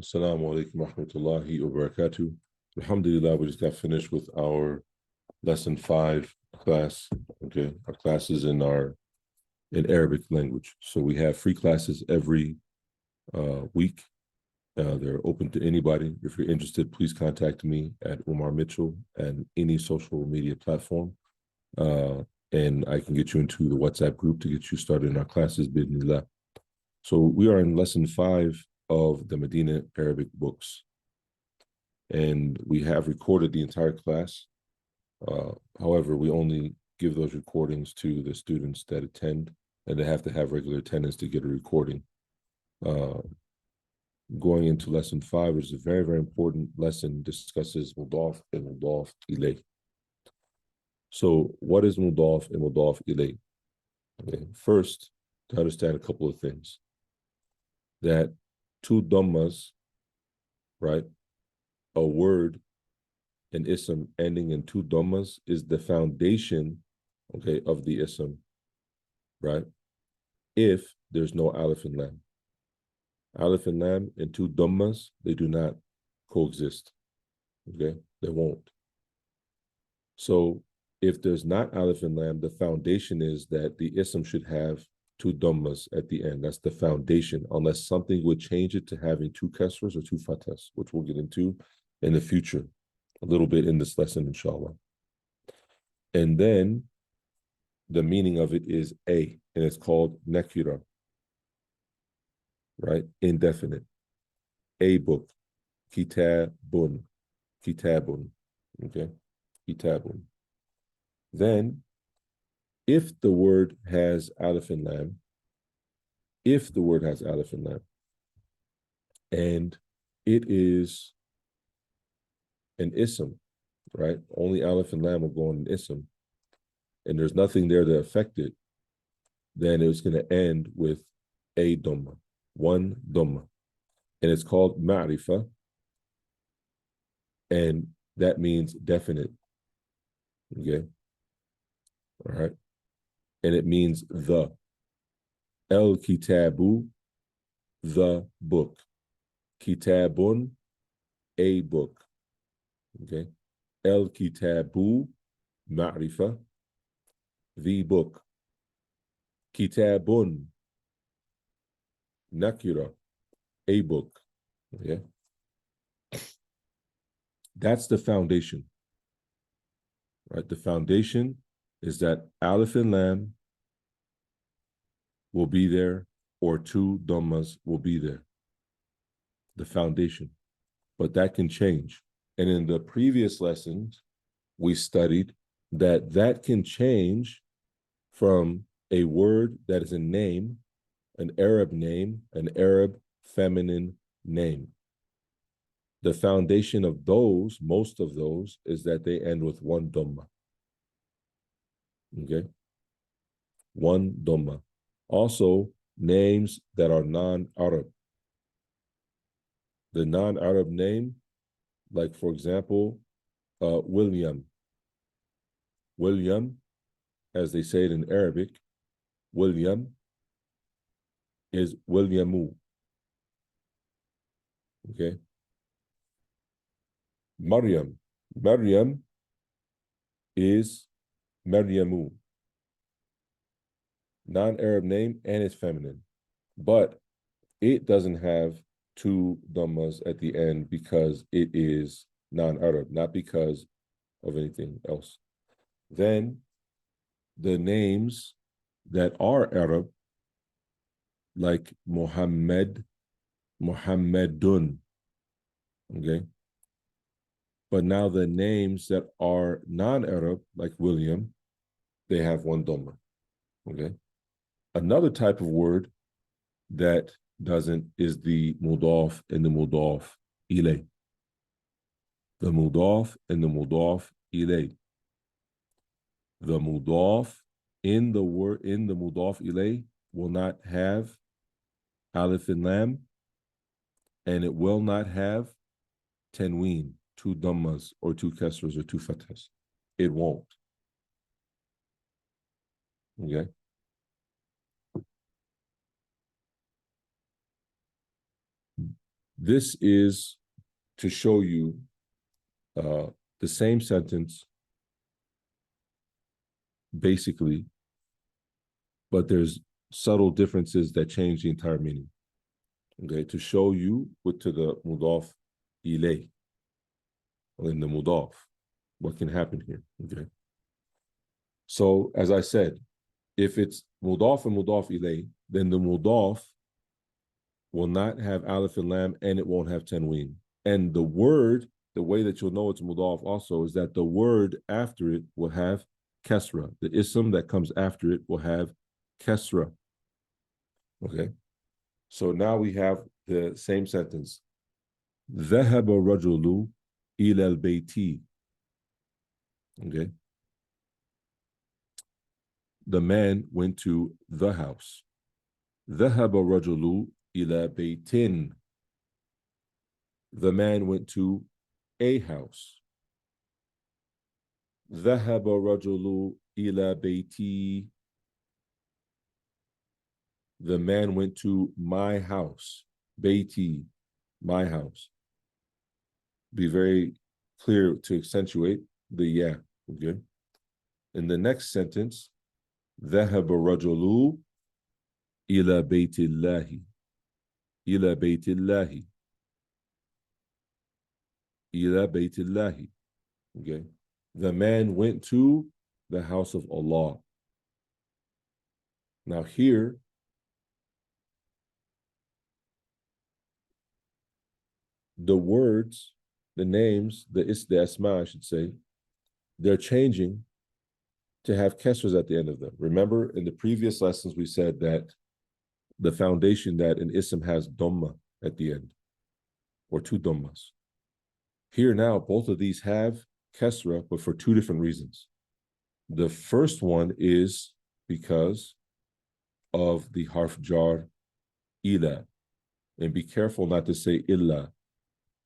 Assalamu alaikum wa rahmatullahi wa barakatuh. Alhamdulillah, we just got finished with our lesson 5 class. Okay, our classes in Arabic language. So we have free classes every week. They're open to anybody. If you're interested, please contact me at Umar Mitchell and any social media platform. And I can get you into the WhatsApp group to get you started in our classes, bidnillah. So we are in lesson 5 of the Madinah Arabic books. And we have recorded the entire class. However, we only give those recordings to the students that attend, and they have to have regular attendance to get a recording. Going into lesson 5 is a very, very important lesson, discusses mudaf and mudaf ilayh. So what is mudaf and mudaf ilayh? Okay. First, to understand a couple of things. That two dhammas, right? A word, an ism ending in two dhammas is the foundation, okay, of the ism, right? If there's no alif and lam. Alif and lam and two dhammas, they do not coexist, okay? They won't. So if there's not alif and lam, the foundation is that the ism should have two dhammas at the end. That's the foundation, unless something would change it to having two kasras or two fathas, which we'll get into in the future, a little bit in this lesson, inshallah. And then the meaning of it is a, and it's called nakira, right? Indefinite. A book, kitabun, kitabun, okay? Kitabun. Then, if the word has alif and lam, and it is an ism, right? Only alif and lam will go on an ism, and there's nothing there to affect it, then it's going to end with a dhamma, one dhamma. And it's called ma'rifah, and that means definite, okay? All right? And it means the. El kitabu, the book. Kitabun, a book. Okay. El kitabu, ma'rifah, the book. Kitabun, nakira, a book. Okay. That's the foundation. Right? The foundation is that alif and lam will be there, or two dhammas will be there. The foundation. But that can change. And in the previous lessons, we studied that can change from a word that is a name, an Arab name, an Arab feminine name. The foundation of those, most of those, is that they end with one dhamma. Okay? One dhamma. Also, names that are non-Arab. The non-Arab name, like for example, William. William, as they say it in Arabic, William is Williamu. Okay? Maryam. Maryam is Maryamu. Non-Arab name, and it's feminine. But it doesn't have two dhammas at the end because it is non-Arab, not because of anything else. Then the names that are Arab, like Muhammad, Muhammadun, okay? But now the names that are non-Arab, like William, they have one dhamma, okay? Another type of word that doesn't is the mudaf and the mudaf ilay. The mudaf and the mudaf ilay. The mudaf in the mudaf ilay will not have alif and lam, and it will not have tanween, two dhammas or two kasras or two fathas. It won't. Okay. This is to show you the same sentence, basically, but there's subtle differences that change the entire meaning. Okay, to show you with to the mudaf ilay, or in the mudaf, what can happen here. Okay. So as I said, if it's mudaf and mudaf ilay, then the mudaf will not have alif and lam, and it won't have tanween. And the word, the way that you'll know it's mudaf also is that the word after it will have kesra. The ism that comes after it will have kesra. Okay. So now we have the same sentence. ذهب الرجل إلى البيت. Okay. The man went to the house. ذهب الرجل إلى بيت. The man went to a house. ذهب الرجل إلى بيتي. The man went to my house. Beiti, my house. Be very clear to accentuate the yeah. Okay. In the next sentence, ذهب الرجل إلى بيت الله. إلى بيت الله. إلى بيت الله. Okay. The man went to the house of Allah. Now here, the words, the names, the asma, I should say, they're changing to have kesras at the end of them. Remember, in the previous lessons, we said that the foundation that an ism has dhamma at the end, or two dhammas. Here now, both of these have kesra, but for two different reasons. The first one is because of the harf jar ila. And be careful not to say illa,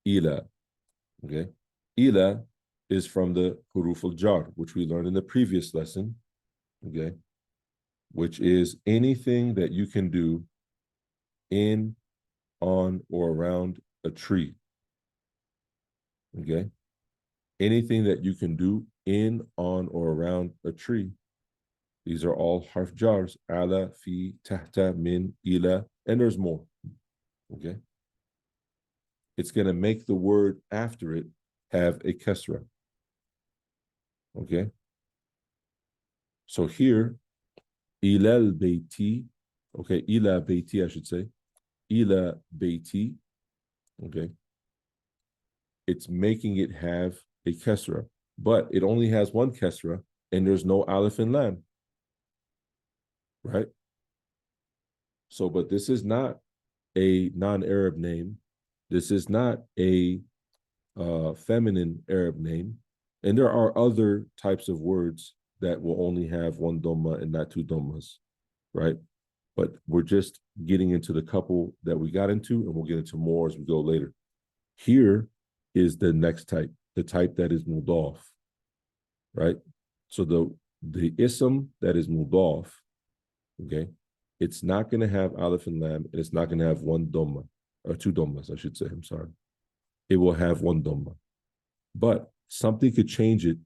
ila. Okay? Ila is from the huruf al-jar, which we learned in the previous lesson, okay? Which is anything that you can do in, on, or around a tree. Okay? Anything that you can do in, on, or around a tree. These are all harf jars. Ala, fi, tahta, min, ila, and there's more. Okay? It's going to make the word after it have a kasra. Okay? So here, ilal beiti, okay, ila beiti, I should say, ila beiti, okay, it's making it have a kesra, but it only has one kesra, and there's no aleph and lam, right? So, but this is not a non-Arab name. This is not a feminine Arab name. And there are other types of words that will only have one dhamma and not two dhammas, right? But we're just getting into the couple that we got into, and we'll get into more as we go later. Here is the next type, the type that is mudaf, right? So the ism that is mudaf, okay, it's not going to have aleph and lam, and it's not going to have one dhamma, or two dhammas, I should say, I'm sorry. It will have one dhamma. But something could change it,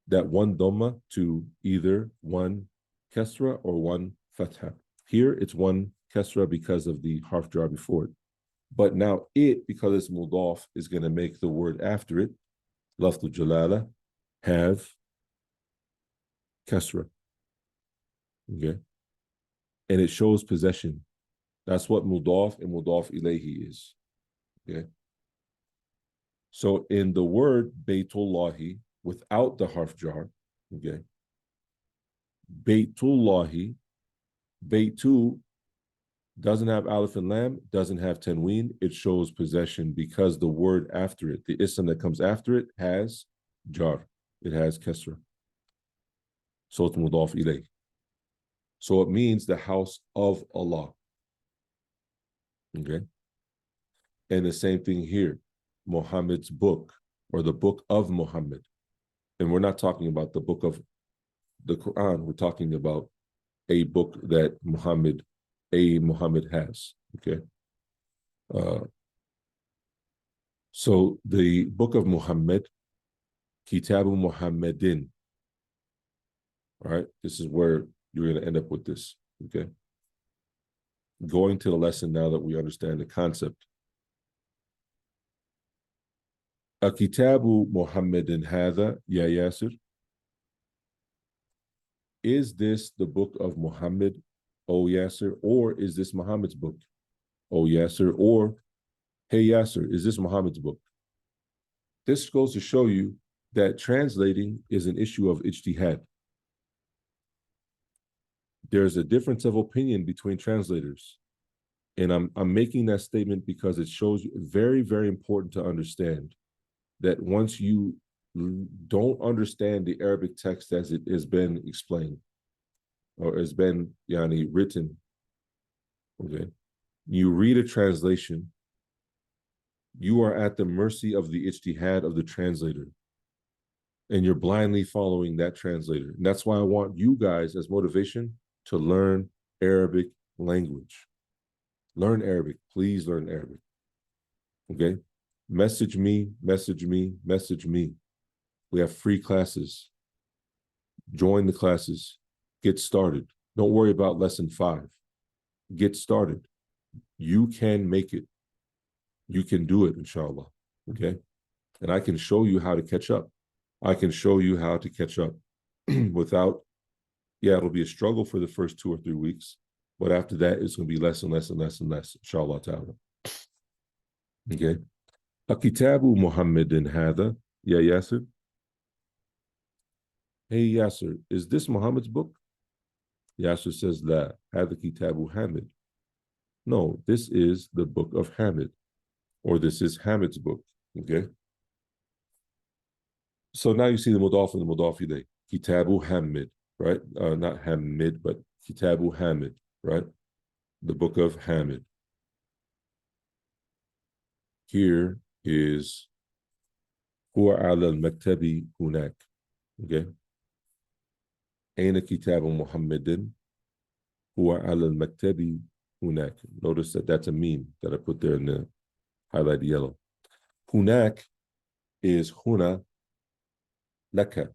that one dhamma, to either one kasra or one fatha. Here, it's one kasra because of the harf jar before it. But now it, because it's mudaf, is going to make the word after it, lafdul jalala, have kasra. Okay? And it shows possession. That's what mudaf and mudaf ilayhi is. Okay? So in the word Baytullahi, without the harf jar, okay, Baytullahi, Baytu doesn't have aleph and lam, doesn't have tanween. It shows possession because the word after it, the ism that comes after it, has jar. It has kasra. So it's mudaf ilayh. So it means the house of Allah. Okay? And the same thing here, Muhammad's book, or the book of Muhammad. And we're not talking about the book of the Quran. We're talking about a book that Muhammad has. Okay. So the book of Muhammad, Kitabu Muhammadin, all right, this is where you're going to end up with this, okay? Going to the lesson now that we understand the concept. Kitabu Muhammadin Hadha, Ya Yasir. Is this the book of Muhammad, O Yasser, or is this Muhammad's book, O Yasser, or Hey Yasser, is this Muhammad's book? This goes to show you that translating is an issue of ijtihad. There's a difference of opinion between translators. And I'm making that statement because it shows you very, very important to understand that once you don't understand the Arabic text as it has been explained or has been written, okay, you read a translation, you are at the mercy of the ijtihad of the translator. And you're blindly following that translator. And that's why I want you guys as motivation to learn Arabic language. Learn Arabic. Please learn Arabic. Okay? Message me, message me, message me. We have free classes. Join the classes. Get started. Don't worry about lesson 5. Get started. You can make it. You can do it, inshallah. Okay? And I can show you how to catch up. I can show you how to catch up without, it'll be a struggle for the first 2 or 3 weeks. But after that, it's going to be less and less and less and less, inshallah ta'ala. Okay? Kitabu Muhammadin Hadha, Ya Yasir. Hey Yasir, is this Muhammad's book? Yasir says, La, Hadha Kitabu Hamid. No, this is the book of Hamid, or this is Hamid's book. Okay? So now you see the Mudaf and the Mudaf ilayh. Kitabu Hamid, right? Not Hamid, but Kitabu Hamid, right? The book of Hamid. Here is Huwa ala al-maktabi hunak. Okay? Aina kitabu Muhammadin. Huwa ala al-maktabi hunak. Notice that that's a meme that I put there in the highlighted yellow. Hunak is huna laka.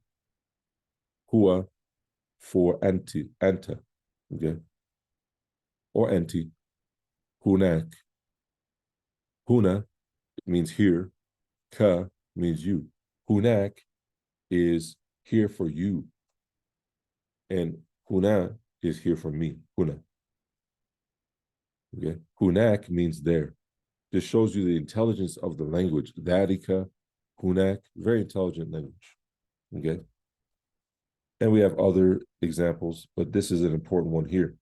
Huwa for anti, anta. Okay? Or anti. Hunak. Huna means here. Ka means you. Hunak is here for you. And huna is here for me. Huna. Okay. Hunak means there. This shows you the intelligence of the language. Dhalika, hunak, very intelligent language. Okay. And we have other examples, but this is an important one here.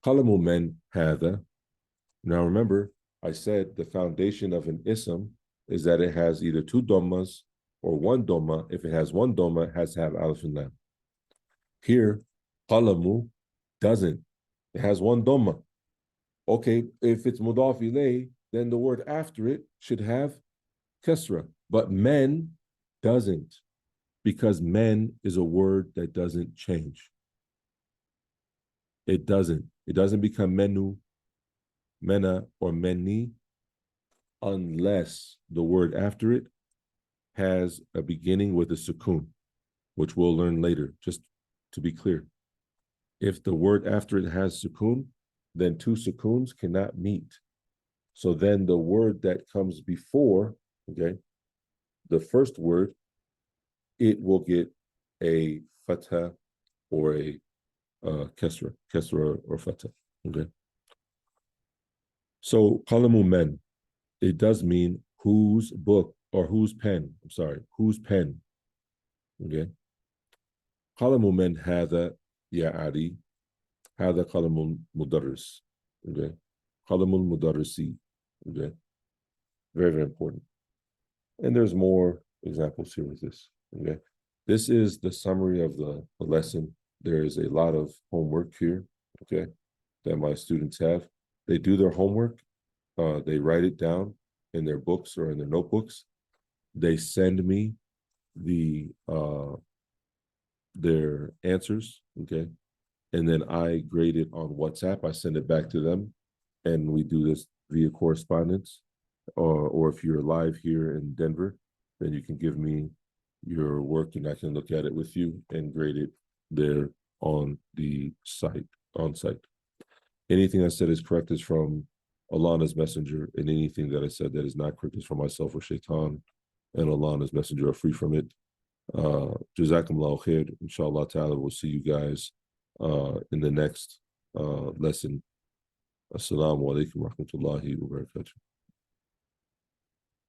Qalamu man hadha. Now remember, I said the foundation of an ism is that it has either 2 dhammas or 1 dhamma. If it has 1 dhamma, it has to have alif and lam. Here, qalamu doesn't. It has 1 dhamma. Okay, if it's mudaf ilayh, then the word after it should have kasra. But men doesn't, because men is a word that doesn't change. It doesn't. It doesn't become menu, mena, or meni unless the word after it has a beginning with a sukun, which we'll learn later, just to be clear. If the word after it has sukun, then 2 sukuns cannot meet. So then the word that comes before, okay, the first word, it will get a fatha or a kesra or fatha, okay? So qalamu men, it does mean whose book or whose pen, whose pen, okay? Qalamu men hadha ya Ali, hadha qalamul mudarris, okay? Qalamul mudarrisi, okay? Very, very important. And there's more examples here with this, okay? This is the summary of the lesson. There is a lot of homework here, okay, that my students have. They do their homework. They write it down in their books or in their notebooks. They send me their answers, okay? And then I grade it on WhatsApp. I send it back to them, and we do this via correspondence. or if you're live here in Denver, then you can give me your work and I can look at it with you and grade it there on the site, on site. Anything I said is correct is from Allah and His Messenger, and anything that I said that is not correct is from myself or Shaitan, and Allah and His Messenger are free from it. Jazakumullahu khair. Inshallah ta'ala, we'll see you guys in the next lesson. Assalamu alaikum wa rahmatullahi wa barakatuh.